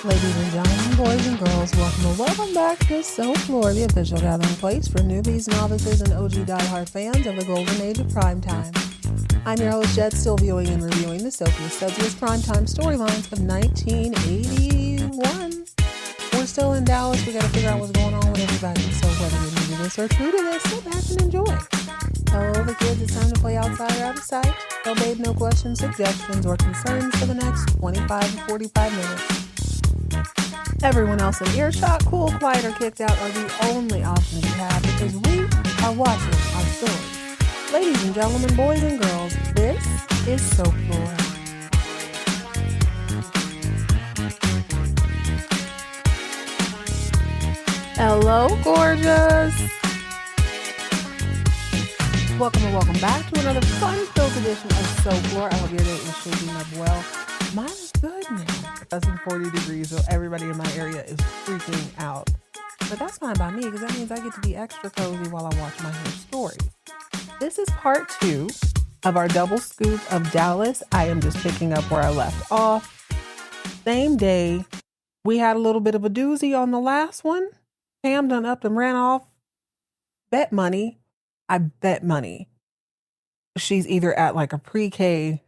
Ladies and gentlemen, boys and girls, welcome back to So Floor, the official gathering place for newbies, novices, and OG diehard fans of the golden age of primetime. I'm your host, Jet, still viewing and reviewing the soapiest, sudziest primetime storylines of 1981. We're still in Dallas. We got to figure out what's going on with everybody. So whether you're new to this or true to this, sit back and enjoy. Hello, the kids. It's time to play outside or out of sight. No babe, no questions, suggestions, or concerns for the next 25 to 45 minutes. Everyone else in earshot, cool, quiet, or kicked out are the only options you have because we are watching our stories. Ladies and gentlemen, boys and girls, this is So Floor. Hello, gorgeous. Welcome and welcome back to another fun-filled edition of So Floor. I hope your day is shaping up well. Mine is good now. It's 40 degrees, so everybody in my area is freaking out. But that's fine by me because that means I get to be extra cozy while I watch my hair stories. This is part 2 of our double scoop of Dallas. I am just picking up where I left off. Same day, we had a little bit of a doozy on the last one. Pam done upped and ran off. Bet money. I bet money. She's either at like a pre-K.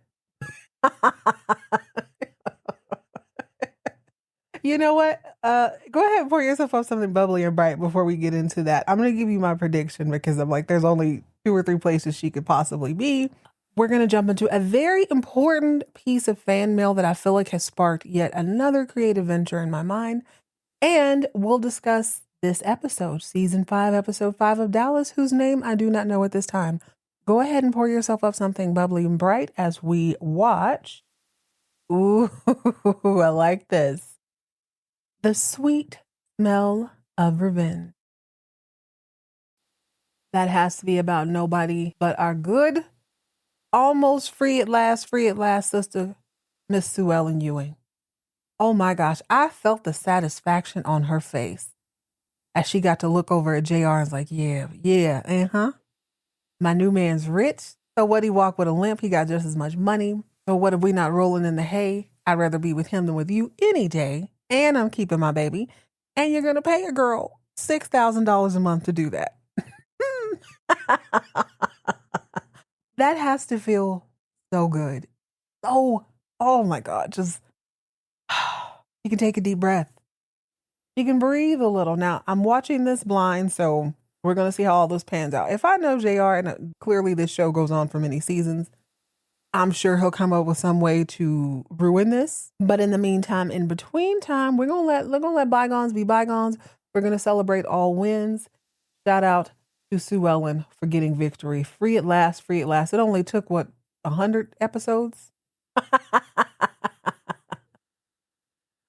You know what? Go ahead and pour yourself up something bubbly and bright before we get into that. I'm going to give you my prediction because I'm like, there's only 2 or 3 places she could possibly be. We're going to jump into a very important piece of fan mail that I feel like has sparked yet another creative venture in my mind. And we'll discuss this episode, season 5, episode 5 of Dallas, whose name I do not know at this time. Go ahead and pour yourself up something bubbly and bright as we watch. Ooh, I like this. The Sweet Smell of Revenge. That has to be about nobody but our good, almost free at last sister, Miss Sue Ellen Ewing. Oh my gosh, I felt the satisfaction on her face as she got to look over at JR and was like, yeah. My new man's rich, so what, he walked with a limp, he got just as much money. So what if we not rolling in the hay? I'd rather be with him than with you any day. And I'm keeping my baby. And you're going to pay a girl $6,000 a month to do that. That has to feel so good. Oh my God. Just, you can take a deep breath. You can breathe a little. Now, I'm watching this blind, so we're going to see how all this pans out. If I know JR, and clearly this show goes on for many seasons, I'm sure he'll come up with some way to ruin this. But in the meantime, in between time, we're gonna let bygones be bygones. We're gonna celebrate all wins. Shout out to Sue Ellen for getting victory. Free at last. It only took 100 episodes.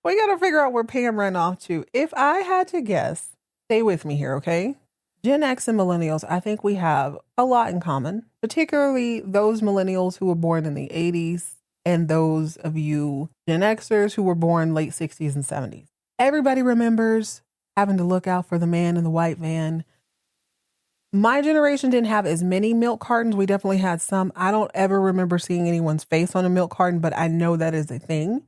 We gotta figure out where Pam ran off to. If I had to guess, stay with me here, okay? Gen X and millennials, I think we have a lot in common, particularly those millennials who were born in the 80s and those of you Gen Xers who were born late 60s and 70s. Everybody remembers having to look out for the man in the white van. My generation didn't have as many milk cartons. We definitely had some. I don't ever remember seeing anyone's face on a milk carton, but I know that is a thing.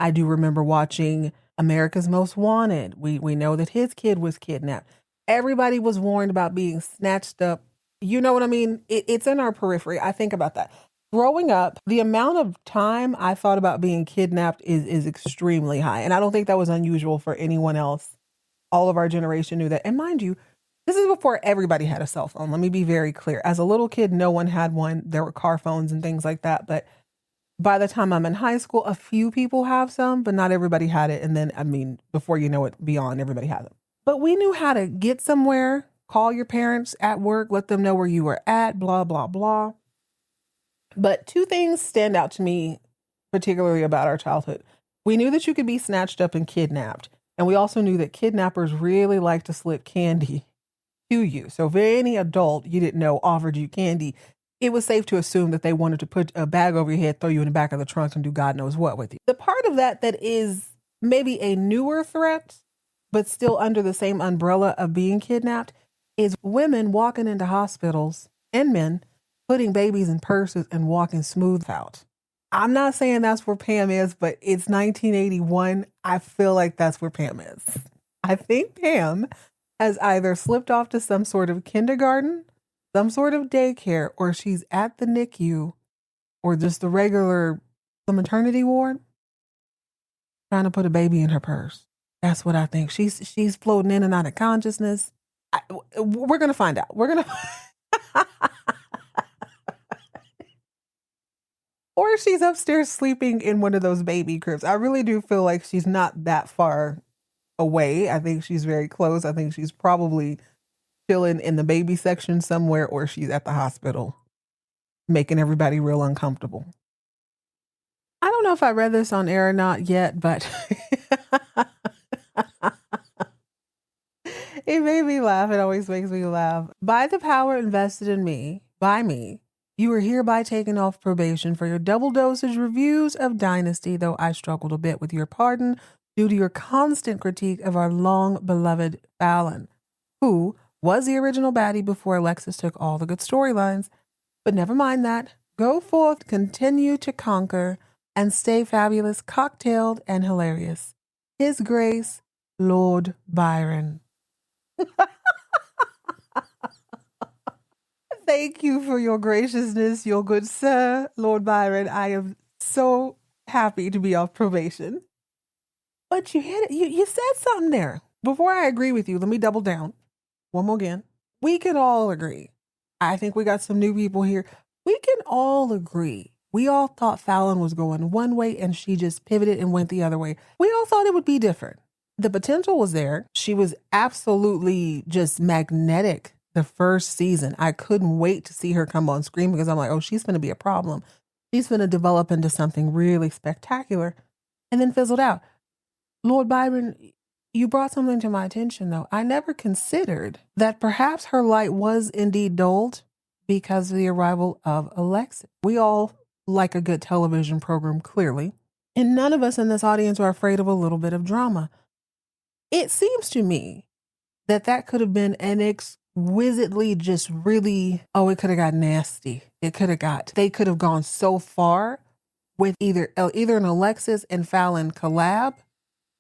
I do remember watching America's Most Wanted. We know that his kid was kidnapped. Everybody was warned about being snatched up. You know what I mean? It's in our periphery. I think about that. Growing up, the amount of time I thought about being kidnapped is extremely high. And I don't think that was unusual for anyone else. All of our generation knew that. And mind you, this is before everybody had a cell phone. Let me be very clear. As a little kid, no one had one. There were car phones and things like that. But by the time I'm in high school, a few people have some, but not everybody had it. And then, before you know it, beyond, everybody had them. But we knew how to get somewhere, call your parents at work, let them know where you were at, blah, blah, blah. But 2 things stand out to me, particularly about our childhood. We knew that you could be snatched up and kidnapped. And we also knew that kidnappers really like to slip candy to you. So if any adult you didn't know offered you candy, it was safe to assume that they wanted to put a bag over your head, throw you in the back of the trunk, and do God knows what with you. The part of that is maybe a newer threat, but still under the same umbrella of being kidnapped, is women walking into hospitals and men putting babies in purses and walking smooth out. I'm not saying that's where Pam is, but it's 1981. I feel like that's where Pam is. I think Pam has either slipped off to some sort of kindergarten, some sort of daycare, or she's at the NICU or just the maternity ward trying to put a baby in her purse. That's what I think. She's floating in and out of consciousness. We're going to find out. We're going to or she's upstairs sleeping in one of those baby cribs. I really do feel like she's not that far away. I think she's very close. I think she's probably chilling in the baby section somewhere, or she's at the hospital making everybody real uncomfortable. I don't know if I read this on air or not yet, but it made me laugh. It always makes me laugh. By the power invested in me, by me, you are hereby taken off probation for your double dosage reviews of Dynasty, though I struggled a bit with your pardon due to your constant critique of our long-beloved Fallon, who was the original baddie before Alexis took all the good storylines. But never mind that. Go forth, continue to conquer, and stay fabulous, cocktailed, and hilarious. His Grace, Lord Byron. Thank you for your graciousness, your good sir, Lord Byron. I am so happy to be off probation. But you hit it. You said something there. Before I agree with you, let me double down. One more again. We can all agree. I think we got some new people here. We can all agree. We all thought Fallon was going one way and she just pivoted and went the other way. We all thought it would be different. The potential was there. She was absolutely just magnetic the first season. I couldn't wait to see her come on screen because I'm like, oh, she's going to be a problem. She's going to develop into something really spectacular, and then fizzled out. Lord Byron, you brought something to my attention, though. I never considered that perhaps her light was indeed dulled because of the arrival of Alexis. We all like a good television program, clearly, and none of us in this audience are afraid of a little bit of drama. It seems to me that could have been an exquisitely just really, it could have got nasty. They could have gone so far with either an Alexis and Fallon collab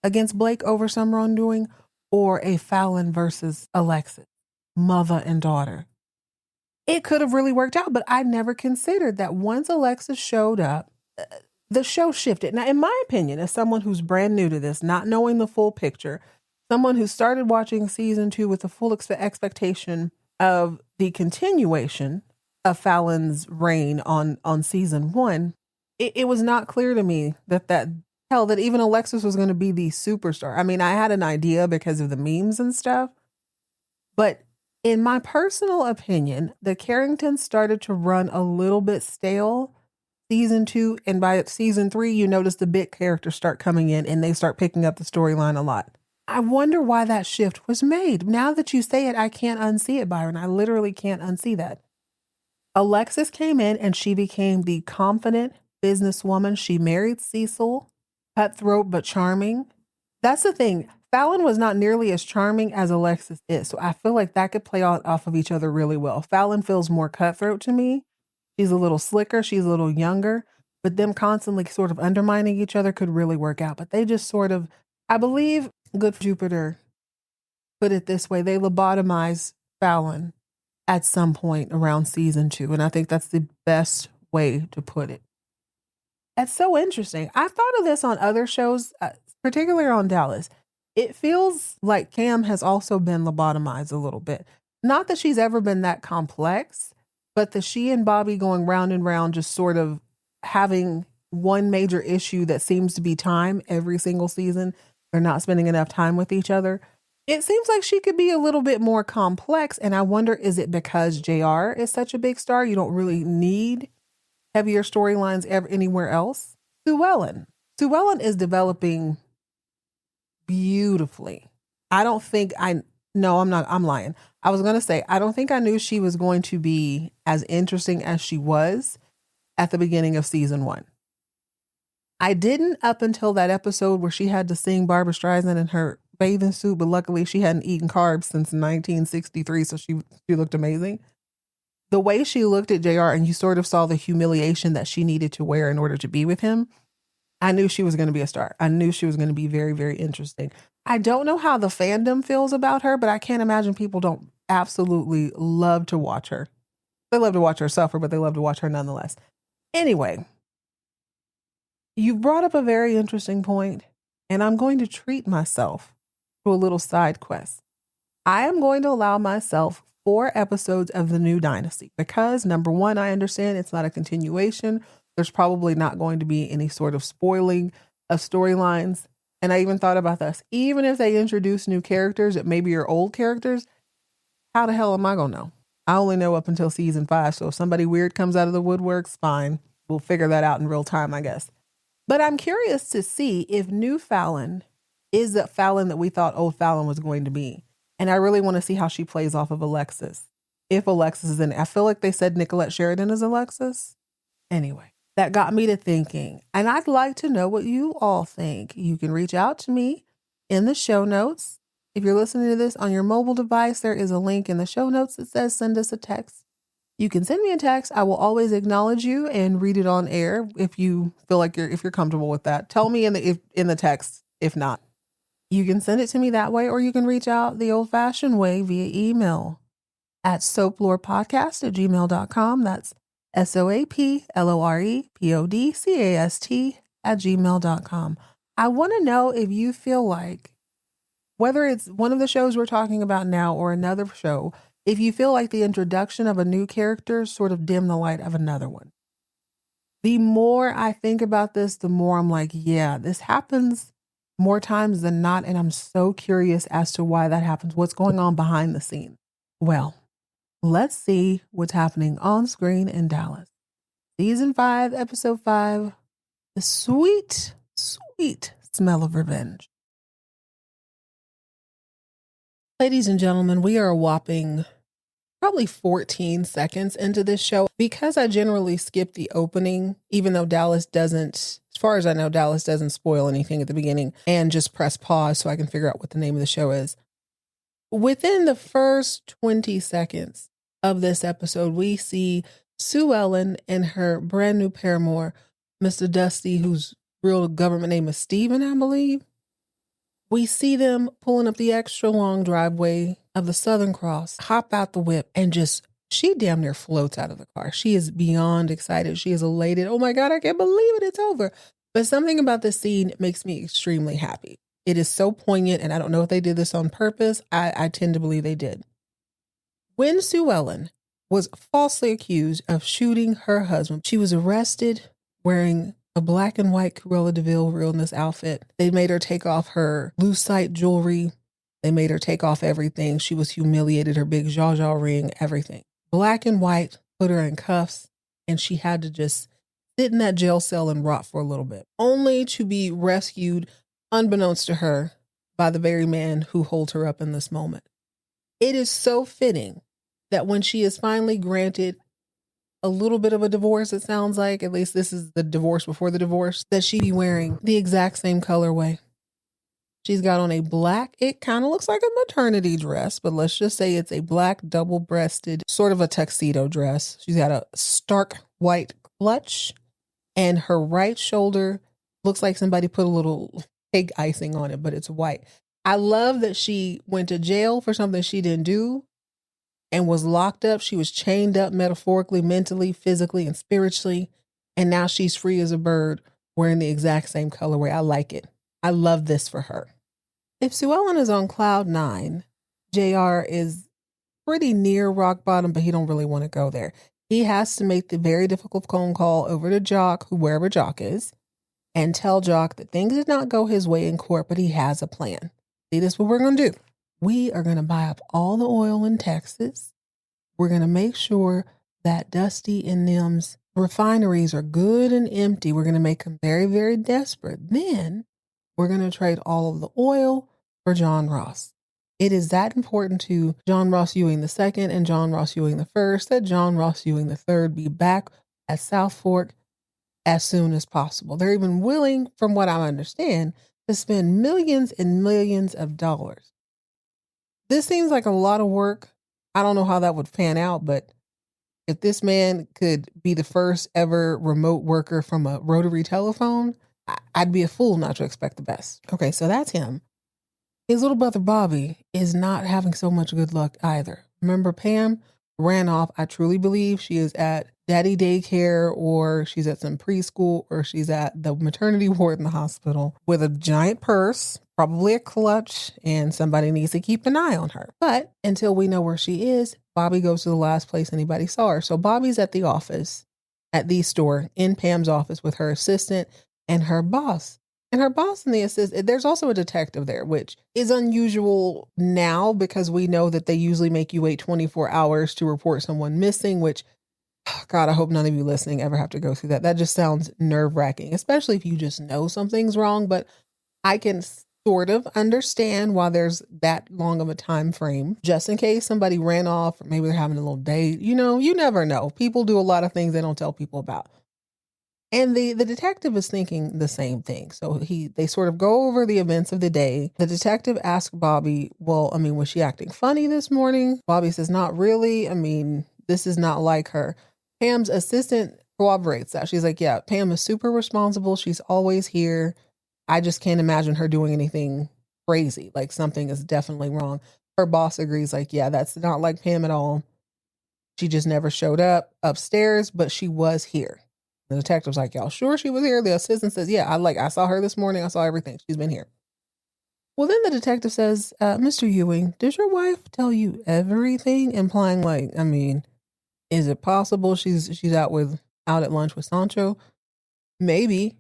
against Blake over some wrongdoing, or a Fallon versus Alexis, mother and daughter. It could have really worked out, but I never considered that once Alexis showed up, the show shifted. Now, in my opinion, as someone who's brand new to this, not knowing the full picture, someone who started watching season 2 with the full expectation of the continuation of Fallon's reign on season 1, it was not clear to me that even Alexis was going to be the superstar. I mean, I had an idea because of the memes and stuff, but in my personal opinion, the Carringtons started to run a little bit stale season 2, and by season 3, you notice the big characters start coming in and they start picking up the storyline a lot. I wonder why that shift was made. Now that you say it, I can't unsee it, Byron. I literally can't unsee that. Alexis came in and she became the confident businesswoman. She married Cecil, cutthroat but charming. That's the thing. Fallon was not nearly as charming as Alexis is. So I feel like that could play off of each other really well. Fallon feels more cutthroat to me. She's a little slicker. She's a little younger. But them constantly sort of undermining each other could really work out. But they just sort of, I believe, Good Jupiter put it this way. They lobotomized Fallon at some point around season 2. And I think that's the best way to put it. That's so interesting. I thought of this on other shows, particularly on Dallas. It feels like Cam has also been lobotomized a little bit. Not that she's ever been that complex, but that she and Bobby going round and round, just sort of having one major issue that seems to be time every single season. They're not spending enough time with each other. It seems like she could be a little bit more complex. And I wonder, is it because JR is such a big star? You don't really need heavier storylines anywhere else. Sue Ellen is developing beautifully. I'm lying. I was going to say, I don't think I knew she was going to be as interesting as she was at the beginning of season 1. I didn't up until that episode where she had to sing Barbra Streisand in her bathing suit, but luckily she hadn't eaten carbs since 1963, so she looked amazing. The way she looked at JR and you sort of saw the humiliation that she needed to wear in order to be with him, I knew she was going to be a star. I knew she was going to be very, very interesting. I don't know how the fandom feels about her, but I can't imagine people don't absolutely love to watch her. They love to watch her suffer, but they love to watch her nonetheless. Anyway, you brought up a very interesting point, and I'm going to treat myself to a little side quest. I am going to allow myself 4 episodes of the new Dynasty because, number one, I understand it's not a continuation. There's probably not going to be any sort of spoiling of storylines. And I even thought about this. Even if they introduce new characters that maybe are old characters, how the hell am I going to know? I only know up until season 5. So if somebody weird comes out of the woodworks, fine. We'll figure that out in real time, I guess. But I'm curious to see if new Fallon is the Fallon that we thought old Fallon was going to be. And I really want to see how she plays off of Alexis. If Alexis is in it. I feel like they said Nicolette Sheridan is Alexis. Anyway, that got me to thinking. And I'd like to know what you all think. You can reach out to me in the show notes. If you're listening to this on your mobile device, there is a link in the show notes that says send us a text. You can send me a text. I will always acknowledge you and read it on air if you feel like if you're comfortable with that. Tell me in the text if not. You can send it to me that way, or you can reach out the old-fashioned way via email at soaplorepodcast@gmail.com. That's soaplorepodcast@gmail.com. I want to know if you feel like, whether it's one of the shows we're talking about now or another show, if you feel like the introduction of a new character sort of dimmed the light of another one. The more I think about this, the more I'm like, yeah, this happens more times than not. And I'm so curious as to why that happens. What's going on behind the scenes? Well, let's see what's happening on screen in Dallas. Season 5, episode 5, the sweet, sweet smell of revenge. Ladies and gentlemen, we are a whopping probably 14 seconds into this show. Because I generally skip the opening, even though Dallas doesn't, as far as I know, Dallas doesn't spoil anything at the beginning, and just press pause so I can figure out what the name of the show is. Within the first 20 seconds of this episode, we see Sue Ellen and her brand new paramour, Mr. Dusty, whose real government name is Steven, I believe. We see them pulling up the extra long driveway of the Southern Cross, hop out the whip, and she damn near floats out of the car. She is beyond excited. She is elated. Oh my God, I can't believe it. It's over. But something about this scene makes me extremely happy. It is so poignant, and I don't know if they did this on purpose. I tend to believe they did. When Sue Ellen was falsely accused of shooting her husband, she was arrested wearing a black and white Cruella de Vil realness outfit. They made her take off her lucite jewelry. They made her take off everything. She was humiliated, her big Zsa Zsa ring, everything. Black and white, put her in cuffs, and she had to just sit in that jail cell and rot for a little bit, only to be rescued, unbeknownst to her, by the very man who holds her up in this moment. It is so fitting that when she is finally granted a little bit of a divorce, it sounds like, at least this is the divorce before the divorce, that she be wearing the exact same colorway. She's got on a black, it kind of looks like a maternity dress, but let's just say it's a black double-breasted, sort of a tuxedo dress. She's got a stark white clutch, and her right shoulder looks like somebody put a little pig icing on it, but it's white. I love that she went to jail for something she didn't do and was locked up. She was chained up metaphorically, mentally, physically, and spiritually. And now she's free as a bird wearing the exact same colorway. I like it. I love this for her. If Sue Ellen is on cloud 9, JR is pretty near rock bottom, but he don't really want to go there. He has to make the very difficult phone call over to Jock, wherever Jock is, and tell Jock that things did not go his way in court, but he has a plan. See, this is what we're going to do. We are going to buy up all the oil in Texas. We're going to make sure that Dusty and them's refineries are good and empty. We're going to make them very, very desperate. Then we're going to trade all of the oil for John Ross. It is that important to John Ross Ewing II and John Ross Ewing I that John Ross Ewing III be back at South Fork as soon as possible. They're even willing, from what I understand, to spend millions and millions of dollars. This seems like a lot of work. I don't know how that would pan out, but If this man could be the first ever remote worker from a rotary telephone, I'd be a fool not to expect the best. Okay, so that's him. His little brother Bobby is not having so much good luck either. Remember, Pam ran off. I truly believe she is at daddy daycare, or she's at some preschool, or she's at the maternity ward in the hospital with a giant purse, probably a clutch, and somebody needs to keep an eye on her. But until we know where she is, Bobby goes to the last place anybody saw her. So Bobby's at the office, at the store, in Pam's office with her assistant and her boss. And her boss and the assistant, there's also a detective there, which is unusual now because we know that they usually make you wait 24 hours to report someone missing, which, God, I hope none of you listening ever have to go through that. That just sounds nerve wracking, especially if you just know something's wrong. But I can sort of understand why there's that long of a time frame, just in case somebody ran off, or maybe they're having a little date. You know, you never know. People do a lot of things they don't tell people about. And the detective is thinking the same thing. So they sort of go over the events of the day. The detective asks Bobby, well, I mean, was she acting funny this morning? Bobby says, not really. I mean, this is not like her. Pam's assistant corroborates that. She's like, yeah, Pam is super responsible. She's always here. I just can't imagine her doing anything crazy. Like, something is definitely wrong. Her boss agrees, like, yeah, that's not like Pam at all. She just never showed up upstairs, but she was here. The detective's like, y'all sure she was here? The assistant says, yeah, I saw her this morning. I saw everything. She's been here. Well, then the detective says, Mr. Ewing, does your wife tell you everything? Implying, like, I mean, is it possible she's out at lunch with Sancho? Maybe.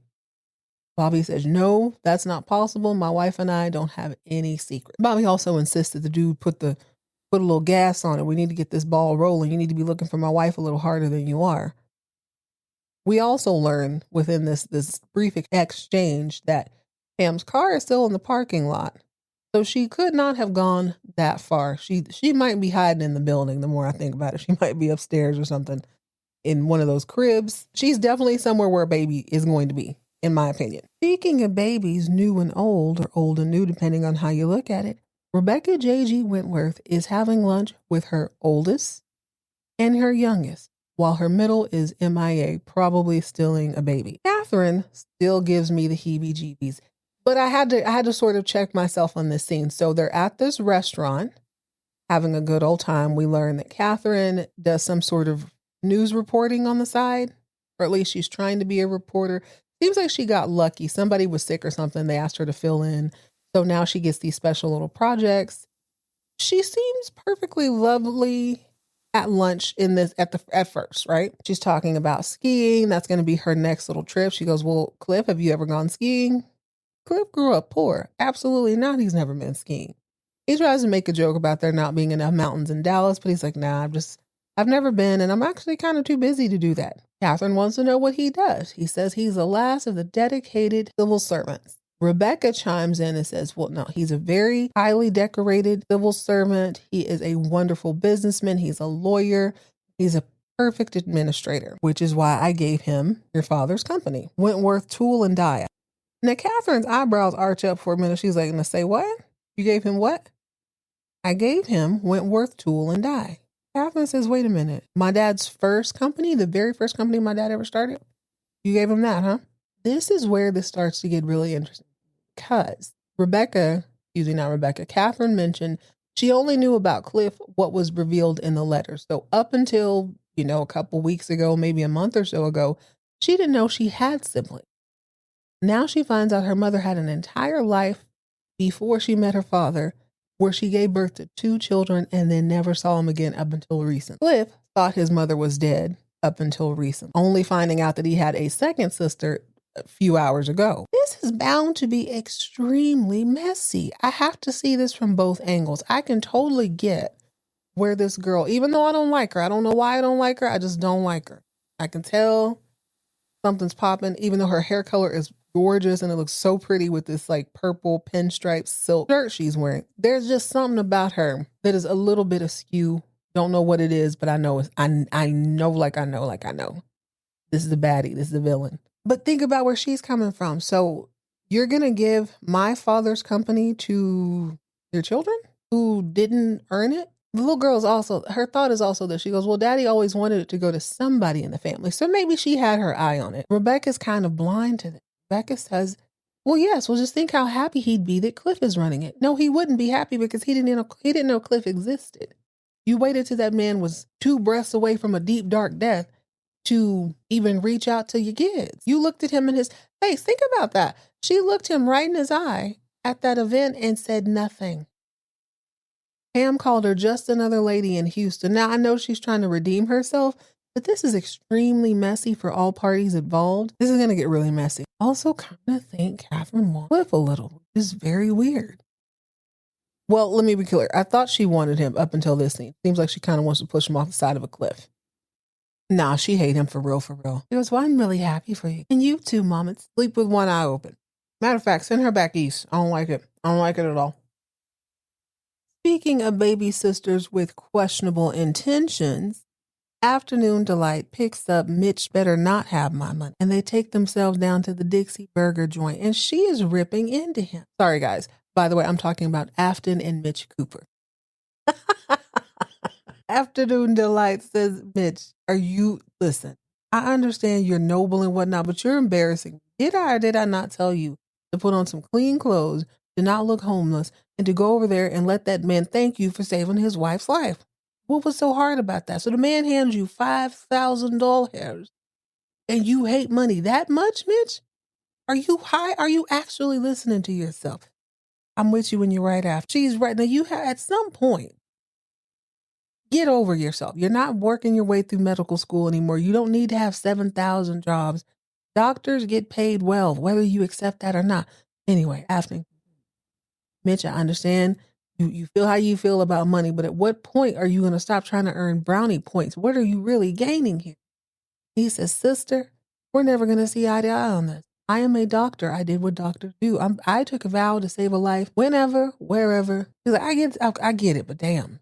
Bobby says, no, that's not possible. My wife and I don't have any secret. Bobby also insisted the dude put a little gas on it. We need to get this ball rolling. You need to be looking for my wife a little harder than you are. We also learn within this brief exchange that Pam's car is still in the parking lot. So she could not have gone that far. She might be hiding in the building. The more I think about it, she might be upstairs or something in one of those cribs. She's definitely somewhere where a baby is going to be, in my opinion. Speaking of babies, new and old, or old and new, depending on how you look at it, Rebecca J.G. Wentworth is having lunch with her oldest and her youngest, while her middle is MIA, probably stilling a baby. Catherine still gives me the heebie-jeebies, but I had to sort of check myself on this scene. So they're at this restaurant having a good old time. We learn that Catherine does some sort of news reporting on the side, or at least she's trying to be a reporter. Seems like she got lucky. Somebody was sick or something. They asked her to fill in. So now she gets these special little projects. She seems perfectly lovely at lunch at first, right? She's talking about skiing. That's going to be her next little trip. She goes, well, Cliff, have you ever gone skiing? Cliff grew up poor. Absolutely not. He's never been skiing. He tries to make a joke about there not being enough mountains in Dallas, but he's like, nah, I've never been, and I'm actually kind of too busy to do that. Catherine wants to know what he does. He says he's the last of the dedicated civil servants. Rebecca chimes in and says, well, no, he's a very highly decorated civil servant. He is a wonderful businessman. He's a lawyer. He's a perfect administrator, which is why I gave him your father's company, Wentworth Tool and Die. Now, Catherine's eyebrows arch up for a minute. She's like, "Now say what? You gave him what?" I gave him Wentworth Tool and Die. Catherine says, wait a minute. My dad's first company, the very first company my dad ever started, you gave him that, huh? This is where this starts to get really interesting. Because Catherine mentioned she only knew about Cliff what was revealed in the letters. So up until, a couple weeks ago, maybe a month or so ago, she didn't know she had siblings. Now she finds out her mother had an entire life before she met her father, where she gave birth to 2 children and then never saw him again up until recent. Cliff thought his mother was dead up until recent, only finding out that he had a second sister a few hours ago. This is bound to be extremely messy. I have to see this from both angles. I can totally get where this girl, even though I don't like her, I don't know why I don't like her, I just don't like her. I can tell something's popping, even though her hair color is gorgeous and it looks so pretty with this like purple pinstripe silk shirt she's wearing. There's just something about her that is a little bit askew. Don't know what it is, but I know I know. This is the baddie. This is the villain. But think about where she's coming from. So you're going to give my father's company to your children who didn't earn it? The little girl's also, her thought is also that she goes, well, daddy always wanted it to go to somebody in the family. So maybe she had her eye on it. Rebecca's kind of blind to that. Rebecca says, well, yes, well, just think how happy he'd be that Cliff is running it. No, he wouldn't be happy because he didn't know Cliff existed. You waited till that man was 2 breaths away from a deep, dark death to even reach out to your kids. You looked at him in his face. Think about that. She looked him right in his eye at that event and said nothing. Pam called her just another lady in Houston. Now, I know she's trying to redeem herself, but this is extremely messy for all parties involved. This is going to get really messy. Also, kind of think Catherine wants Cliff a little, which is very weird. Well, let me be clear. I thought she wanted him up until this scene. Seems like she kind of wants to push him off the side of a cliff. Nah, she hate him for real, for real. She goes, well, I'm really happy for you. And you too, Mama. Sleep with one eye open. Matter of fact, send her back east. I don't like it. I don't like it at all. Speaking of baby sisters with questionable intentions, Afternoon Delight picks up Mitch better not have my money, and they take themselves down to the Dixie Burger joint, and she is ripping into him. Sorry, guys. By the way, I'm talking about Afton and Mitch Cooper. Afternoon Delight says, Mitch, listen, I understand you're noble and whatnot, but you're embarrassing. Did I or did I not tell you to put on some clean clothes, to not look homeless, and to go over there and let that man thank you for saving his wife's life? What was so hard about that? So the man hands you $5,000 and you hate money that much, Mitch? Are you high? Are you actually listening to yourself? I'm with you when you're right after. She's right. Now at some point, get over yourself. You're not working your way through medical school anymore. You don't need to have 7,000 jobs. Doctors get paid well, whether you accept that or not. Anyway, after Mitch, I understand you feel how you feel about money, but at what point are you going to stop trying to earn brownie points? What are you really gaining here? He says, sister, we're never going to see eye to eye on this. I am a doctor. I did what doctors do. I took a vow to save a life whenever, wherever. He's like, I get it, but damn.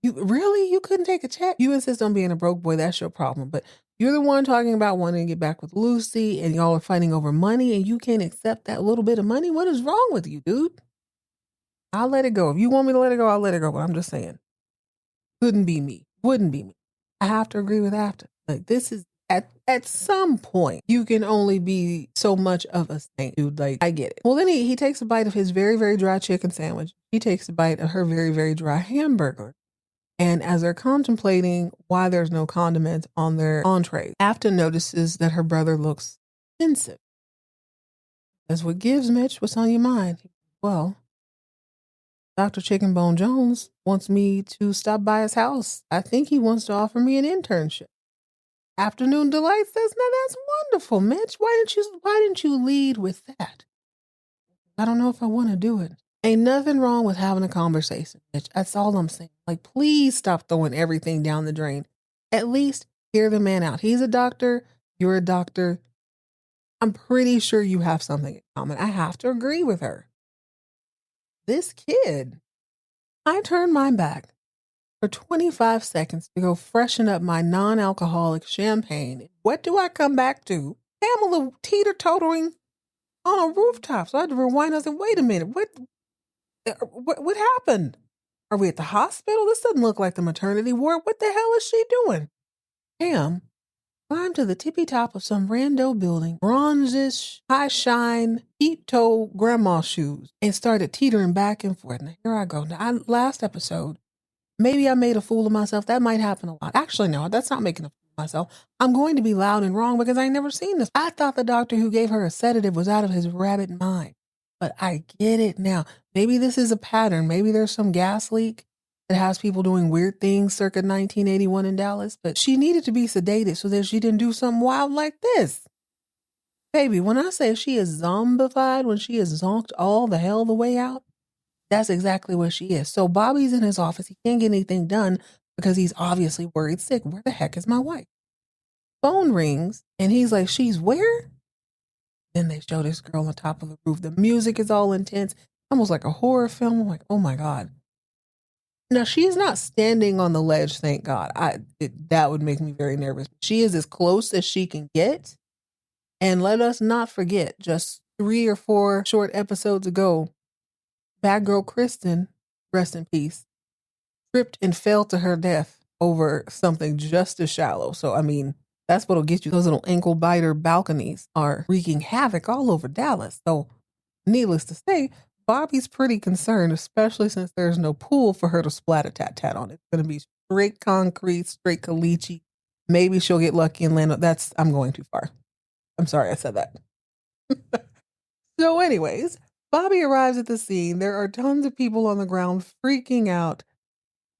You couldn't take a check? You insist on being a broke boy. That's your problem. But you're the one talking about wanting to get back with Lucy, and y'all are fighting over money, and you can't accept that little bit of money. What is wrong with you, dude? I'll let it go. If you want me to let it go, I'll let it go. But I'm just saying, couldn't be me. Wouldn't be me. I have to agree with Afton. Like, this is at some point, you can only be so much of a saint, dude. Like, I get it. Well, then he takes a bite of his very, very dry chicken sandwich. He takes a bite of her very, very dry hamburger. And as they're contemplating why there's no condiments on their entree, Afton notices that her brother looks pensive. That's what gives, Mitch. What's on your mind? Well, Dr. Chicken Bone Jones wants me to stop by his house. I think he wants to offer me an internship. Afternoon Delight says, now that's wonderful, Mitch. Why didn't you lead with that? I don't know if I want to do it. Ain't nothing wrong with having a conversation, Mitch. That's all I'm saying. Like, please stop throwing everything down the drain. At least hear the man out. He's a doctor. You're a doctor. I'm pretty sure you have something in common. I have to agree with her. This kid. I turned my back for 25 seconds to go freshen up my non-alcoholic champagne. What do I come back to? Pamela teeter-tottering on a rooftop. So I had to rewind. I said, wait a minute. What happened? Are we at the hospital? This doesn't look like the maternity ward. What the hell is she doing? Pam climbed to the tippy top of some rando building, bronzish, high shine, peep toe grandma shoes, and started teetering back and forth. Now, here I go. Now, last episode, maybe I made a fool of myself. That might happen a lot. Actually, no, that's not making a fool of myself. I'm going to be loud and wrong because I ain't never seen this. I thought the doctor who gave her a sedative was out of his rabbit mind. But I get it now. Maybe this is a pattern. Maybe there's some gas leak that has people doing weird things circa 1981 in Dallas. But she needed to be sedated so that she didn't do something wild like this. Baby, when I say she is zombified, when she is zonked all the hell the way out, that's exactly what she is. So Bobby's in his office. He can't get anything done because he's obviously worried sick. Where the heck is my wife? Phone rings and he's like, she's where? Then they show this girl on top of the roof. The music is all intense, almost like a horror film. I'm like, oh my God. Now, she's not standing on the ledge, thank God. That would make me very nervous. She is as close as she can get. And let us not forget, just 3 or 4 short episodes ago, bad girl Kristen, rest in peace, tripped and fell to her death over something just as shallow. So, I mean, that's what'll get you. Those little ankle biter balconies are wreaking havoc all over Dallas. So, needless to say, Bobby's pretty concerned, especially since there's no pool for her to splat a tat on. It's going to be straight concrete, straight caliche. Maybe she'll get lucky and land. I'm going too far. I'm sorry I said that. So, anyways, Bobby arrives at the scene. There are tons of people on the ground freaking out.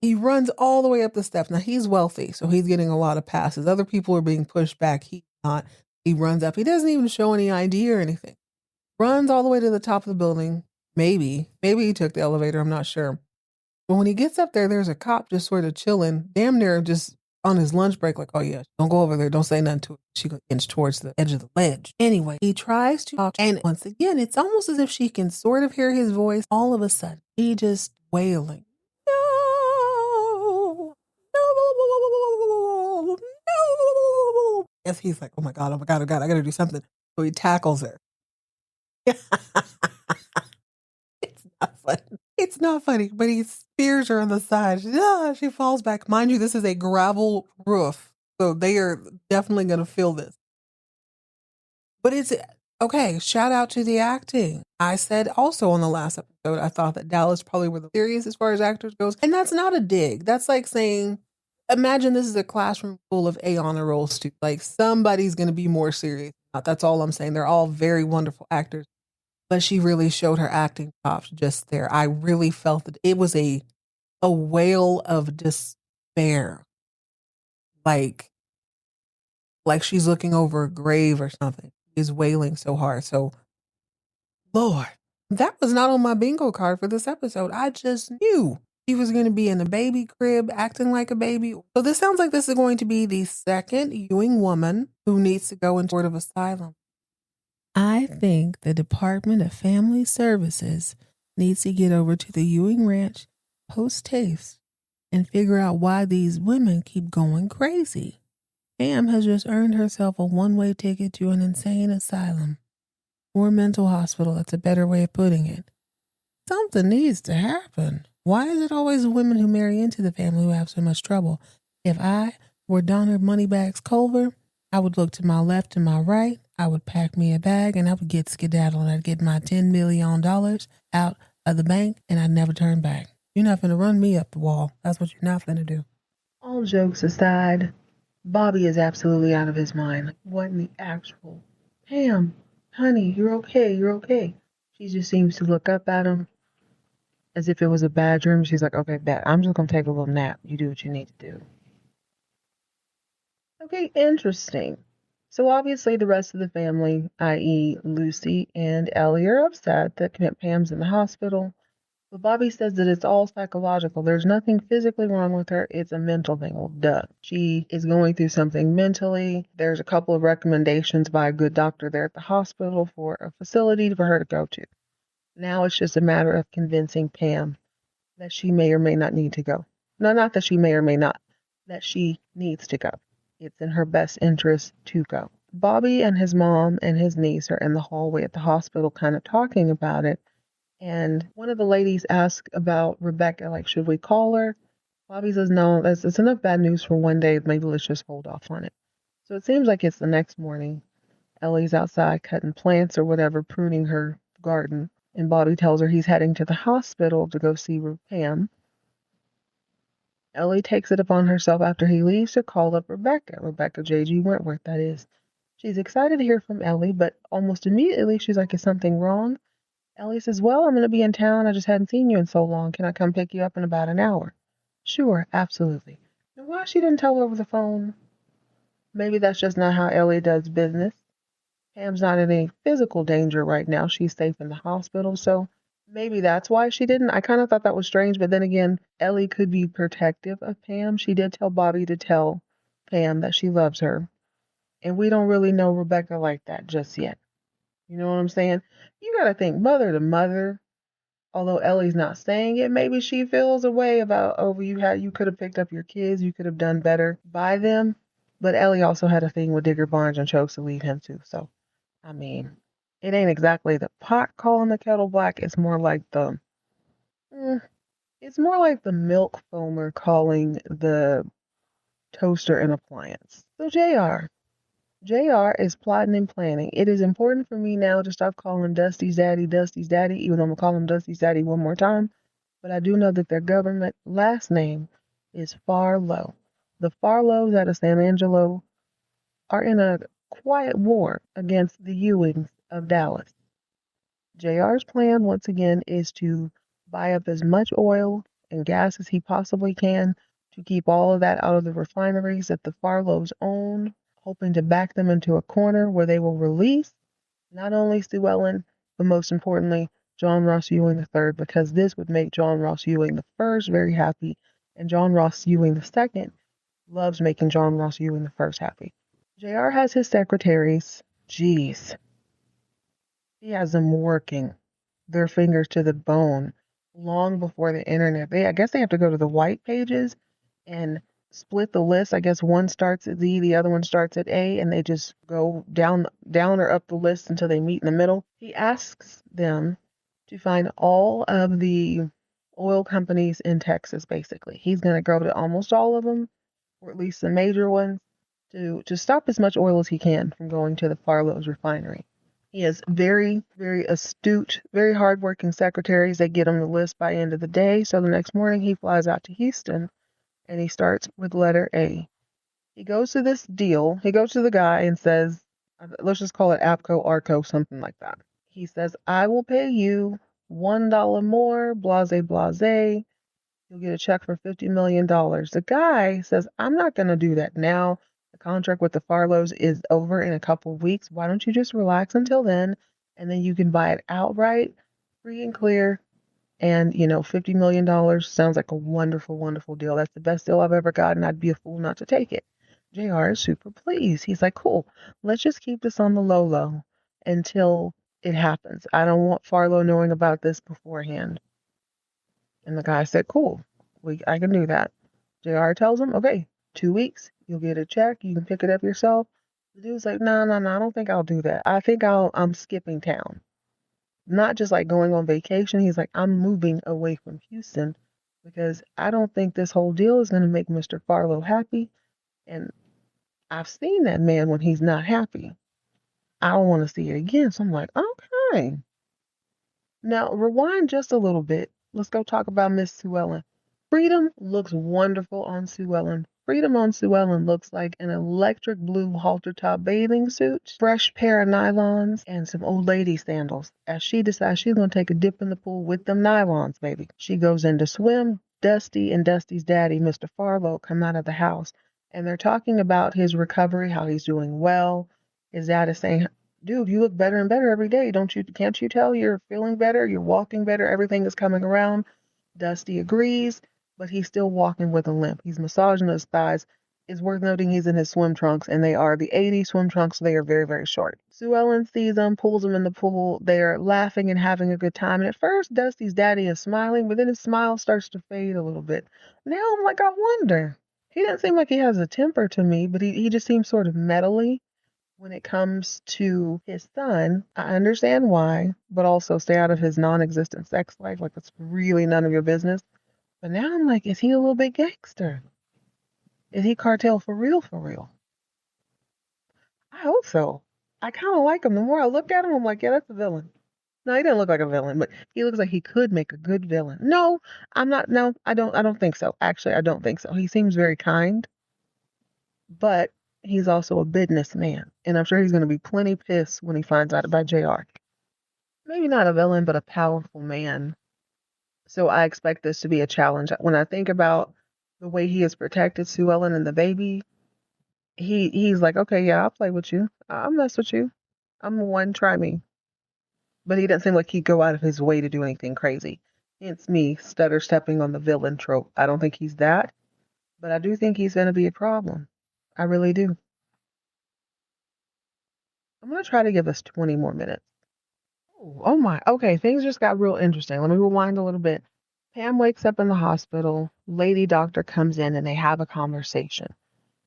He runs all the way up the steps. Now, he's wealthy, so he's getting a lot of passes. Other people are being pushed back. He's not. He runs up. He doesn't even show any ID or anything. Runs all the way to the top of the building. Maybe he took the elevator. I'm not sure. But when he gets up there, there's a cop just sort of chilling, damn near just on his lunch break, like, oh yeah, don't go over there. Don't say nothing to her. She goes inch towards the edge of the ledge. Anyway, he tries to talk. And once again, it's almost as if she can sort of hear his voice. All of a sudden, he just wailing. No, no, no. Yes, he's like, oh my God, I gotta do something. So he tackles her. It's not funny. It's not funny, but he spears her on the side. She falls back. Mind you, this is a gravel roof, so they are definitely going to feel this. But it's okay. Shout out to the acting. I said also on the last episode, I thought that Dallas probably were the serious as far as actors goes, and that's not a dig. That's like saying, imagine this is a classroom full of A honor roll students. Like somebody's going to be more serious. That's all I'm saying. They're all very wonderful actors. But she really showed her acting chops just there. I really felt that it was a wail of despair. Like she's looking over a grave or something. She's wailing so hard. So, Lord, that was not on my bingo card for this episode. I just knew she was going to be in a baby crib acting like a baby. So this sounds like this is going to be the second Ewing woman who needs to go into sort of asylum. I think the Department of Family Services needs to get over to the Ewing Ranch post-haste and figure out why these women keep going crazy. Pam has just earned herself a one-way ticket to an insane asylum or mental hospital. That's a better way of putting it. Something needs to happen. Why is it always the women who marry into the family who have so much trouble? If I were Donna Moneybags Culver, I would look to my left and my right. I would pack me a bag and I would get skedaddled. I'd get my $10 million out of the bank and I'd never turn back. You're not going to run me up the wall. That's what you're not going to do. All jokes aside, Bobby is absolutely out of his mind. Like, what in the actual? Pam, honey, you're okay. She just seems to look up at him as if it was a bad dream. She's like, okay, bet. I'm just going to take a little nap. You do what you need to do. Okay, interesting. So obviously the rest of the family, i.e. Lucy and Ellie, are upset that Pam's in the hospital. But Bobby says that it's all psychological. There's nothing physically wrong with her. It's a mental thing. Well, duh. She is going through something mentally. There's a couple of recommendations by a good doctor there at the hospital for a facility for her to go to. Now it's just a matter of convincing Pam that she may or may not need to go. No, not that she may or may not. That she needs to go. It's in her best interest to go. Bobby and his mom and his niece are in the hallway at the hospital kind of talking about it. And one of the ladies asked about Rebecca, like, should we call her? Bobby says, no, it's enough bad news for one day. Maybe let's just hold off on it. So it seems like it's the next morning. Ellie's outside cutting plants or whatever, pruning her garden. And Bobby tells her he's heading to the hospital to go see Pam. Ellie takes it upon herself after he leaves to call up Rebecca J.G. Wentworth, that is. She's excited to hear from Ellie, but almost immediately she's like, is something wrong? Ellie says, well, I'm going to be in town. I just hadn't seen you in so long. Can I come pick you up in about an hour? Sure, absolutely. Now, why she didn't tell her over the phone? Maybe that's just not how Ellie does business. Pam's not in any physical danger right now. She's safe in the hospital, so maybe that's why she didn't. I kind of thought that was strange, but then again, Ellie could be protective of Pam. She did tell Bobby to tell Pam that she loves her. And we don't really know Rebecca like that just yet. You know what I'm saying? You got to think mother to mother. Although Ellie's not saying it, maybe she feels a way about, oh, you could have picked up your kids. You could have done better by them. But Ellie also had a thing with Digger Barnes and chose to leave him too. So, I mean, it ain't exactly the pot calling the kettle black. It's more like it's It's more like the milk foamer calling the toaster an appliance. So JR is plotting and planning. It is important for me now to stop calling Dusty's daddy, even though I'm gonna call him Dusty's daddy one more time. But I do know that their government last name is Farlow. The Farlows out of San Angelo are in a quiet war against the Ewings of Dallas. JR's plan, once again, is to buy up as much oil and gas as he possibly can to keep all of that out of the refineries that the Farlows own, hoping to back them into a corner where they will release not only Sue Ellen, but most importantly, John Ross Ewing III, because this would make John Ross Ewing the first very happy, and John Ross Ewing the second loves making John Ross Ewing the first happy. JR has his secretaries. Jeez. He has them working their fingers to the bone long before the internet. I guess they have to go to the white pages and split the list. I guess one starts at Z, the other one starts at A, and they just go down or up the list until they meet in the middle. He asks them to find all of the oil companies in Texas, basically. He's going to go to almost all of them, or at least the major ones, to stop as much oil as he can from going to the Farlow's refinery. He has very, very astute, very hardworking secretaries. They get him the list by end of the day. So the next morning he flies out to Houston and he starts with letter A. He goes to this deal. He goes to the guy and says, let's just call it APCO, ARCO, something like that. He says, I will pay you $1 more, blase, blase. You'll get a check for $50 million. The guy says, I'm not going to do that now. The contract with the Farlows is over in a couple of weeks. Why don't you just relax until then? And then you can buy it outright, free and clear. And, $50 million sounds like a wonderful, wonderful deal. That's the best deal I've ever gotten. I'd be a fool not to take it. JR is super pleased. He's like, cool, let's just keep this on the low until it happens. I don't want Farlow knowing about this beforehand. And the guy said, cool, I can do that. JR tells him, okay, 2 weeks, you'll get a check, you can pick it up yourself. The dude's like, no, I don't think I'll do that. I think I'm skipping town. Not just like going on vacation. He's like, I'm moving away from Houston because I don't think this whole deal is going to make Mr. Farlow happy. And I've seen that man when he's not happy. I don't want to see it again. So I'm like, okay. Now, rewind just a little bit. Let's go talk about Miss Sue Ellen. Freedom looks wonderful on Sue Ellen. Freedom on Sue Ellen looks like an electric blue halter top bathing suit, fresh pair of nylons, and some old lady sandals. As she decides she's going to take a dip in the pool with them nylons, baby. She goes in to swim. Dusty and Dusty's daddy, Mr. Farlow, come out of the house, and they're talking about his recovery, how he's doing well. His dad is saying, dude, you look better and better every day. Can't you tell you're feeling better? You're walking better. Everything is coming around. Dusty agrees, but he's still walking with a limp. He's massaging his thighs. It's worth noting he's in his swim trunks, and they are the 80s swim trunks. So they are very, very short. Sue Ellen sees him, pulls him in the pool. They're laughing and having a good time. And at first, Dusty's daddy is smiling, but then his smile starts to fade a little bit. Now I'm like, I wonder. He doesn't seem like he has a temper to me, but he just seems sort of metally. When it comes to his son, I understand why, but also stay out of his non-existent sex life. Like, it's really none of your business. But now I'm like, is he a little bit gangster? Is he cartel for real, for real? I hope so. I kind of like him. The more I look at him, I'm like, yeah, that's a villain. No, he didn't look like a villain, but he looks like he could make a good villain. No, I'm not. No, I don't think so. Actually, I don't think so. He seems very kind, but he's also a businessman, and I'm sure he's going to be plenty pissed when he finds out about JR. Maybe not a villain, but a powerful man. So I expect this to be a challenge. When I think about the way he has protected Sue Ellen and the baby, he's like, okay, yeah, I'll play with you. I'll mess with you. I'm the one, try me. But he doesn't seem like he'd go out of his way to do anything crazy. It's me, stutter stepping on the villain trope. I don't think he's that, but I do think he's going to be a problem. I really do. I'm going to try to give us 20 more minutes. Oh my. Okay, things just got real interesting. Let me rewind a little bit. Pam wakes up in the hospital. Lady doctor comes in and they have a conversation.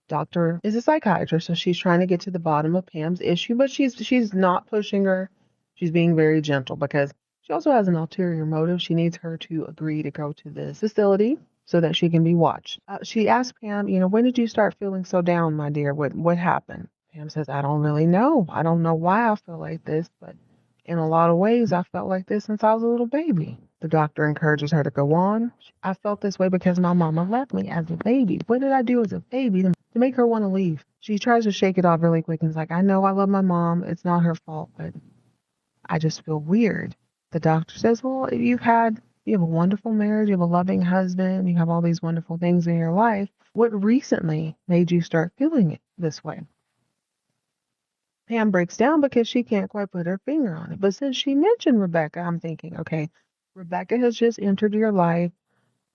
Doctor is a psychiatrist, so she's trying to get to the bottom of Pam's issue, but she's not pushing her. She's being very gentle because She also has an ulterior motive. She needs her to agree to go to this facility so that she can be watched. She asked Pam, when did you start feeling so down, my dear? What happened? Pam says, I don't really know. I don't know why I feel like this, but in a lot of ways, I felt like this since I was a little baby. The doctor encourages her to go on. I felt this way because my mama left me as a baby. What did I do as a baby to make her want to leave? She tries to shake it off really quick and is like, I know I love my mom. It's not her fault, but I just feel weird. The doctor says, well, you have a wonderful marriage, you have a loving husband, you have all these wonderful things in your life. What recently made you start feeling it this way? Pam breaks down because she can't quite put her finger on it. But since she mentioned Rebecca, I'm thinking, okay, Rebecca has just entered your life.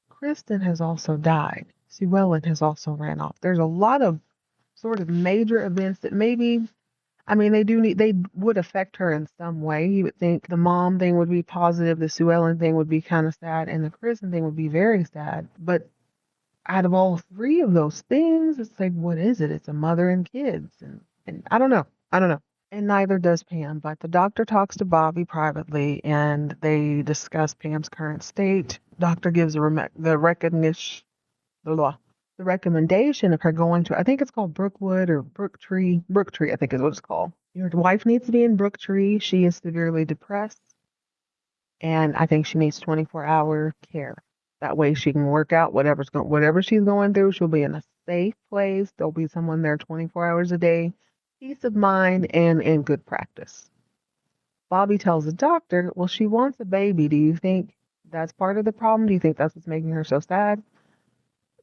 Kristen has also died. Sue Ellen has also ran off. There's a lot of sort of major events that maybe, they would affect her in some way. You would think the mom thing would be positive, the Sue Ellen thing would be kind of sad, and the Kristen thing would be very sad. But out of all three of those things, it's like, what is it? It's a mother and kids. And I don't know. I don't know. And neither does Pam. But the doctor talks to Bobby privately and they discuss Pam's current state. Doctor gives the recommendation of her going to, I think it's called Brookwood or Brooktree. Brooktree, I think is what it's called. Your wife needs to be in Brooktree. She is severely depressed. And I think she needs 24-hour care. That way she can work out whatever she's going through. She'll be in a safe place. There'll be someone there 24 hours a day. Peace of mind and good practice. Bobby tells the doctor, well, she wants a baby. Do you think that's part of the problem? Do you think that's what's making her so sad?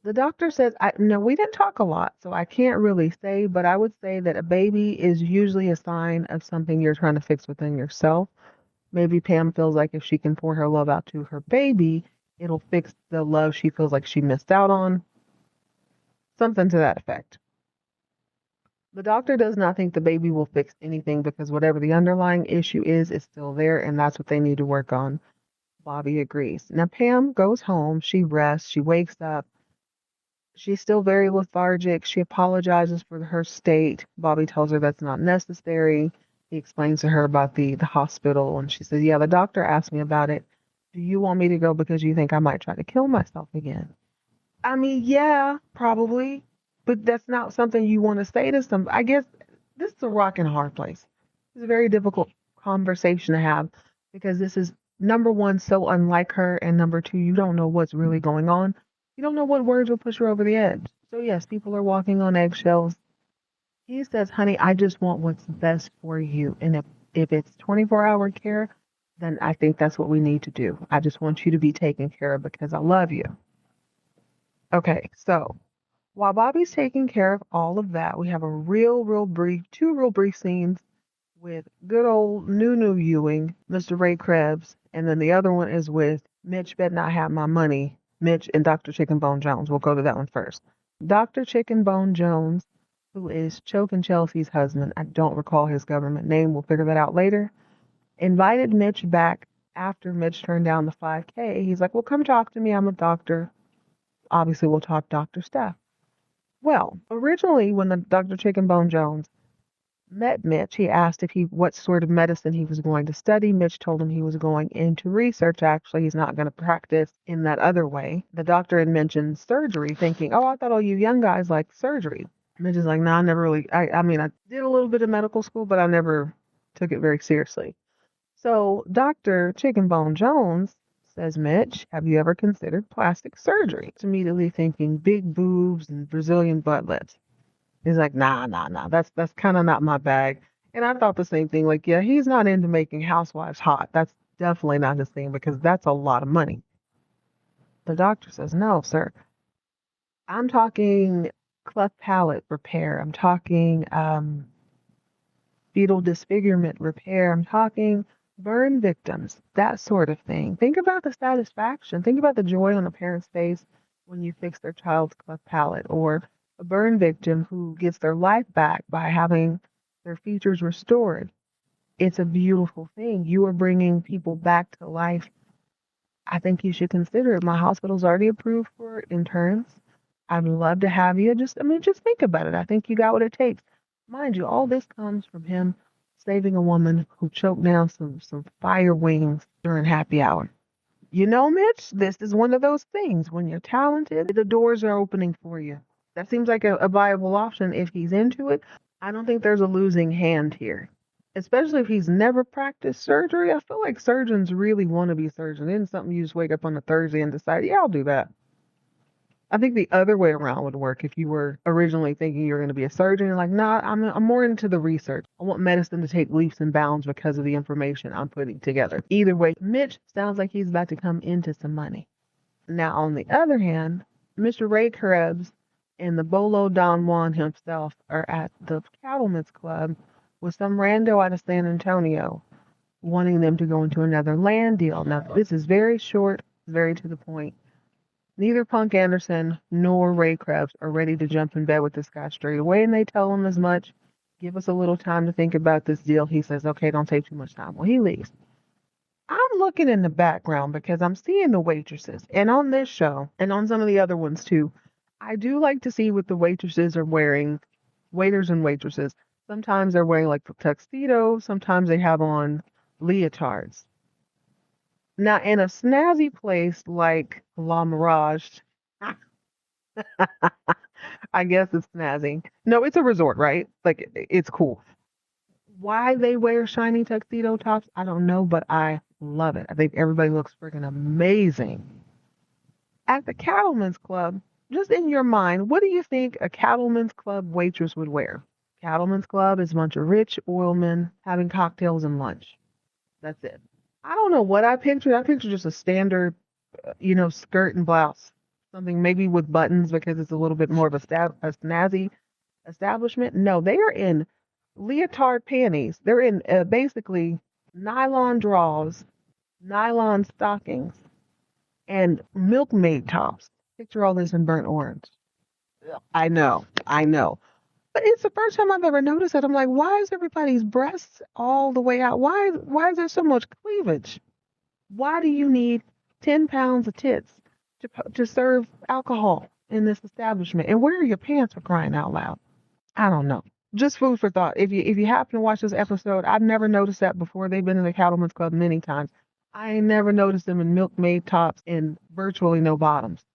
The doctor says, no, we didn't talk a lot, so I can't really say, but I would say that a baby is usually a sign of something you're trying to fix within yourself. Maybe Pam feels like if she can pour her love out to her baby, it'll fix the love she feels like she missed out on. Something to that effect. The doctor does not think the baby will fix anything because whatever the underlying issue is still there, and that's what they need to work on. Bobby agrees. Now, Pam goes home. She rests. She wakes up. She's still very lethargic. She apologizes for her state. Bobby tells her that's not necessary. He explains to her about the hospital, and she says, yeah, the doctor asked me about it. Do you want me to go because you think I might try to kill myself again? Yeah, probably. But that's not something you want to say to somebody. I guess this is a rock and a hard place. It's a very difficult conversation to have because this is, number one, so unlike her, and number two, you don't know what's really going on. You don't know what words will push her over the edge. So yes, people are walking on eggshells. He says, honey, I just want what's best for you. And if it's 24-hour care, then I think that's what we need to do. I just want you to be taken care of because I love you. Okay, so while Bobby's taking care of all of that, we have two real brief scenes with good old Nunu Ewing, Mr. Ray Krebs, and then the other one is with Mitch Better Not Have My Money, Mitch and Dr. Chicken Bone Jones. We'll go to that one first. Dr. Chicken Bone Jones, who is Choke and Chelsea's husband, I don't recall his government name, we'll figure that out later, invited Mitch back after Mitch turned down the 5K. He's like, well, come talk to me. I'm a doctor. Obviously, we'll talk Dr. Steph. Well, originally, when the Dr. Chicken Bone Jones met Mitch, he asked what sort of medicine he was going to study. Mitch told him he was going into research. Actually, he's not going to practice in that other way. The doctor had mentioned surgery, thinking, oh, I thought all you young guys like surgery. Mitch is like, no, I never really, I did a little bit of medical school, but I never took it very seriously. So Dr. Chicken Bone Jones says, Mitch, have you ever considered plastic surgery? It's immediately thinking big boobs and Brazilian butt lifts. He's like, nah. That's kind of not my bag. And I thought the same thing. Like, yeah, he's not into making housewives hot. That's definitely not his thing because that's a lot of money. The doctor says, no, sir. I'm talking cleft palate repair. I'm talking fetal disfigurement repair. I'm talking burn victims, that sort of thing. Think about the satisfaction. Think about the joy on a parent's face when you fix their child's cleft palate, or a burn victim who gets their life back by having their features restored. It's a beautiful thing. You are bringing people back to life. I think you should consider it. My hospital's already approved for interns. I'd love to have you. Just think about it. I think you got what it takes. Mind you, all this comes from him saving a woman who choked down some fire wings during happy hour. You know, Mitch, this is one of those things. When you're talented, the doors are opening for you. That seems like a viable option if he's into it. I don't think there's a losing hand here, especially if he's never practiced surgery. I feel like surgeons really want to be surgeons. It isn't something you just wake up on a Thursday and decide, yeah, I'll do that. I think the other way around would work if you were originally thinking you were going to be a surgeon. You're like, nah, I'm more into the research. I want medicine to take leaps and bounds because of the information I'm putting together. Either way, Mitch sounds like he's about to come into some money. Now, on the other hand, Mr. Ray Krebs and the Bolo Don Juan himself are at the Cattlemen's Club with some rando out of San Antonio wanting them to go into another land deal. Now, this is very short, very to the point. Neither Punk Anderson nor Ray Krebs are ready to jump in bed with this guy straight away, and they tell him as much. Give us a little time to think about this deal. He says, okay, don't take too much time. Well, he leaves. I'm looking in the background because I'm seeing the waitresses. And on this show, and on some of the other ones too, I do like to see what the waitresses are wearing, waiters and waitresses. Sometimes they're wearing like tuxedos, sometimes they have on leotards. Now, in a snazzy place like La Mirage, I guess it's snazzy. No, it's a resort, right? Like, it's cool. Why they wear shiny tuxedo tops, I don't know, but I love it. I think everybody looks freaking amazing. At the Cattlemen's Club, just in your mind, what do you think a Cattlemen's Club waitress would wear? Cattlemen's Club is a bunch of rich oilmen having cocktails and lunch. That's it. I don't know what I pictured. I pictured just a standard, skirt and blouse. Something maybe with buttons because it's a little bit more of a snazzy establishment. No, they are in leotard panties. They're in basically nylon drawers, nylon stockings, and milkmaid tops. Picture all this in burnt orange. I know. But it's the first time I've ever noticed that. I'm like, why is everybody's breasts all the way out? Why is there so much cleavage? Why do you need 10 pounds of tits to serve alcohol in this establishment? And where are your pants, for crying out loud? I don't know. Just food for thought. If you happen to watch this episode, I've never noticed that before. They've been in the Cattlemen's Club many times. I ain't never noticed them in milkmaid tops and virtually no bottoms.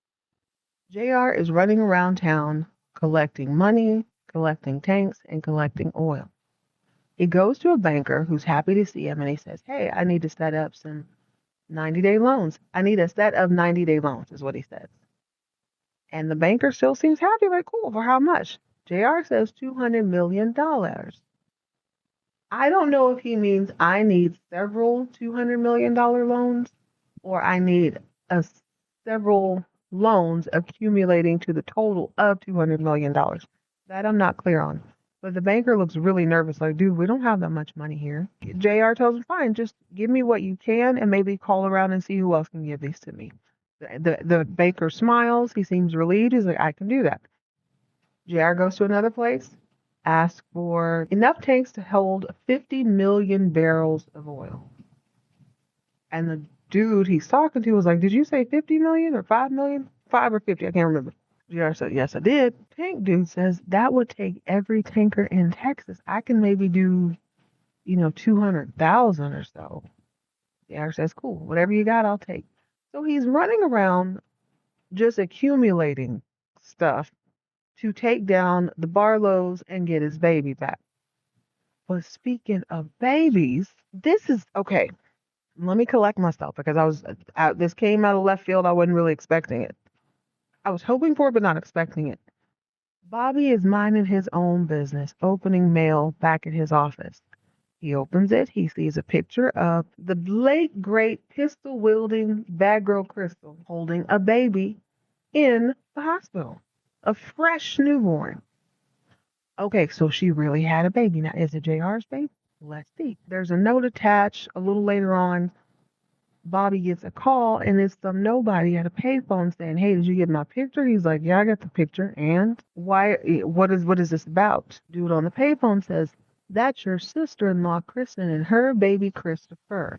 JR is running around town collecting money, collecting tanks, and collecting oil. He goes to a banker who's happy to see him and he says, hey, I need to set up some 90-day loans. I need a set of 90-day loans, is what he says. And the banker still seems happy, like, cool, for how much? JR says $200 million. I don't know if he means I need several $200 million loans or I need several loans accumulating to the total of $200 million. That I'm not clear on. But the banker looks really nervous, like, dude, we don't have that much money here. JR tells him, fine, just give me what you can and maybe call around and see who else can give these to me. The banker smiles. He seems relieved. He's like, I can do that. JR goes to another place, asks for enough tanks to hold 50 million barrels of oil. And the dude he's talking to was like, did you say 50 million or 5 million? 5 or 50, I can't remember. JR said, yes, I did. Tank dude says, that would take every tanker in Texas. I can maybe do, 200,000 or so. JR says, cool, whatever you got, I'll take. So he's running around just accumulating stuff to take down the Barlows and get his baby back. But speaking of babies, this is, okay, let me collect myself because this came out of left field. I wasn't really expecting it. I was hoping for it, but not expecting it. Bobby is minding his own business, opening mail back at his office. He opens it. He sees a picture of the late, great pistol-wielding bad girl Crystal holding a baby in the hospital, a fresh newborn. Okay, so she really had a baby. Now, is it JR's baby? Let's see. There's a note attached a little later on. Bobby gets a call, and it's some nobody at a payphone saying, hey, did you get my picture? He's like, yeah, I got the picture. And why? What is this about? Dude on the payphone says, that's your sister-in-law, Kristen, and her baby, Christopher.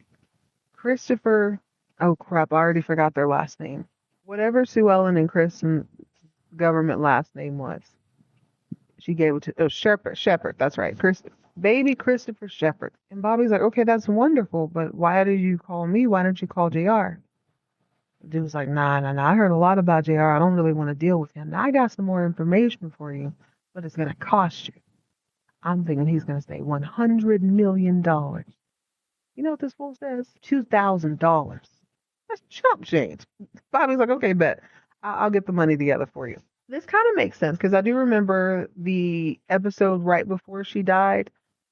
Christopher, oh, crap, I already forgot their last name. Whatever Sue Ellen and Kristen's government last name was. She gave it to, Shepherd, that's right, Baby Christopher Shepherd. And Bobby's like, okay, that's wonderful, but why did you call me? Why didn't you call JR? The dude was like, nah. I heard a lot about JR. I don't really want to deal with him. Now I got some more information for you, but it's going to cost you. I'm thinking he's going to say $100 million. You know what this fool says? $2,000. That's chump change. Bobby's like, okay, bet. I'll get the money together for you. This kind of makes sense because I do remember the episode right before she died.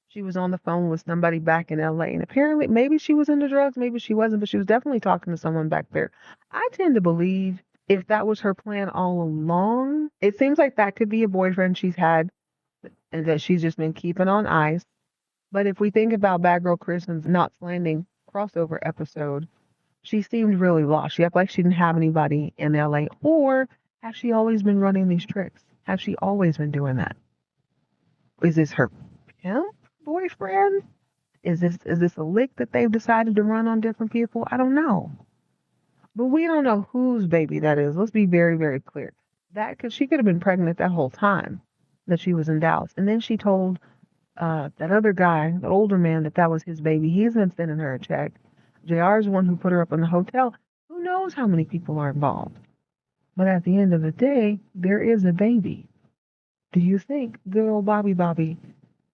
She was on the phone with somebody back in LA, and apparently, maybe she was into drugs, maybe she wasn't, but she was definitely talking to someone back there. I tend to believe if that was her plan all along, it seems like that could be a boyfriend she's had and that she's just been keeping on ice. But if we think about Bad Girl Kristen's Knots Landing crossover episode, she seemed really lost. She acted like she didn't have anybody in LA. Or has she always been running these tricks? Has she always been doing that? Is this her pimp boyfriend? Is this a lick that they've decided to run on different people? I don't know. But we don't know whose baby that is. Let's be very, very clear. Because she could have been pregnant that whole time that she was in Dallas. And then she told that other guy, the older man, that was his baby. He's been sending her a check. JR's the one who put her up in the hotel. Who knows how many people are involved? But at the end of the day, there is a baby. Do you think good old Bobby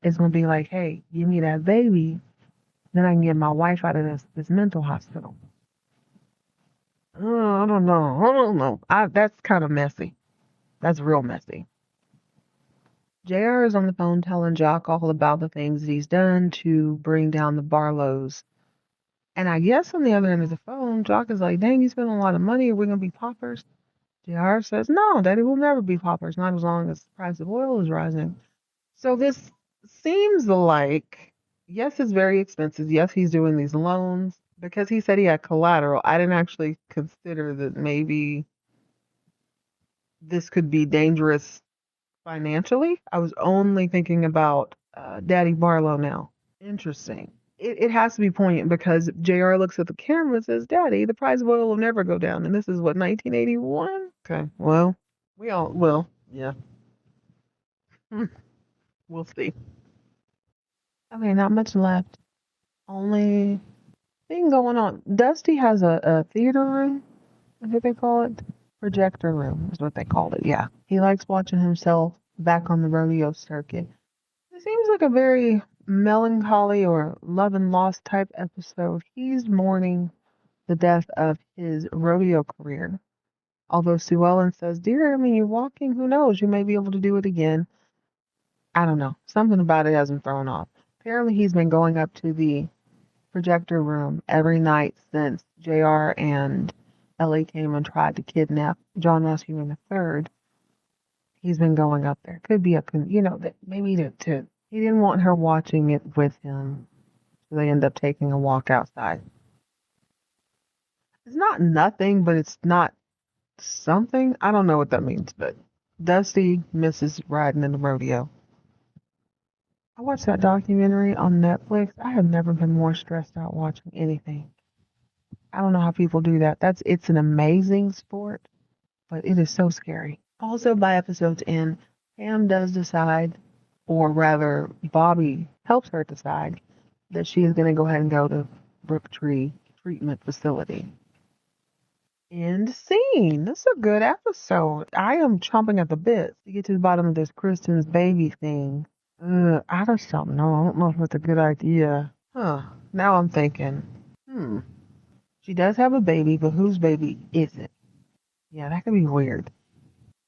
is going to be like, hey, give me that baby, then I can get my wife out of this mental hospital? I don't know. That's kind of messy. That's real messy. JR is on the phone telling Jock all about the things that he's done to bring down the Barlows. And I guess on the other end of the phone, Jock is like, dang, you spent a lot of money. Are we going to be paupers? JR says, no, Daddy, will never be paupers, not as long as the price of oil is rising. So this seems like, yes, it's very expensive. Yes, he's doing these loans because he said he had collateral. I didn't actually consider that maybe this could be dangerous financially. I was only thinking about Daddy Barlow now. Interesting. It has to be poignant because JR looks at the camera and says, Daddy, the price of oil will never go down. And this is what, 1981? Okay, well, yeah. We'll see. Okay, not much left. Only thing going on. Dusty has a theater room. Is what they call it? Projector room is what they called it, yeah. He likes watching himself back on the rodeo circuit. It seems like a very melancholy or love and loss type episode. He's mourning the death of his rodeo career. Although Sue Ellen says, dear, I mean, you're walking, who knows? You may be able to do it again. I don't know. Something about it hasn't thrown off. Apparently he's been going up to the projector room every night since JR and Ellie came and tried to kidnap John Rasmussen III. He's been going up there. Could be that maybe to he didn't want her watching it with him, so they end up taking a walk outside. It's not nothing, but it's not something. I don't know what that means, but Dusty misses riding in the rodeo. I watched that documentary on Netflix. I have never been more stressed out watching anything. I don't know how people do that. It's an amazing sport, but it is so scary. Also, by episode's end, Pam does decide, or rather, Bobby helps her decide, that she is going to go ahead and go to Brooktree Treatment Facility. End scene. This is a good episode. I am chomping at the bit to get to the bottom of this Kristen's baby thing. I just don't know. I don't know if it's a good idea. Now I'm thinking, she does have a baby, but whose baby is it? Yeah, that could be weird.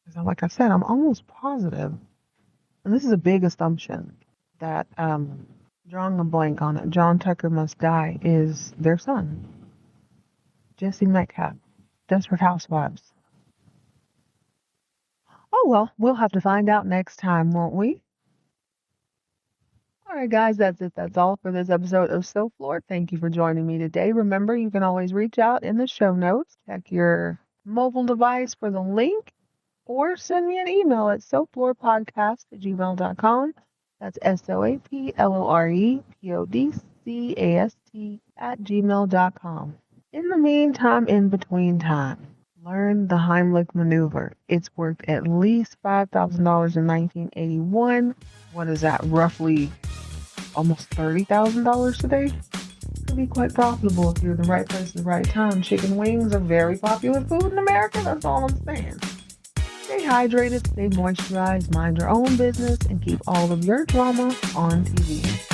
Because like I said, I'm almost positive, and this is a big assumption, that drawing a blank on it, John Tucker Must Die is their son. Jesse Metcalf, Desperate Housewives. Oh well, we'll have to find out next time, won't we? All right, guys, that's it. That's all for this episode of So Floored. Thank you for joining me today. Remember, you can always reach out in the show notes. Check your mobile device for the link, or send me an email at soflorepodcast@gmail.com. That's SOAPLOREPODCAST@gmail.com. In the meantime, in between time, learn the Heimlich maneuver. It's worth at least $5,000 in 1981. What is that? Roughly almost $30,000 today. Could be quite profitable if you're in the right place at the right time. Chicken wings are very popular food in America. That's all I'm saying. Stay hydrated, stay moisturized, mind your own business, and keep all of your drama on TV.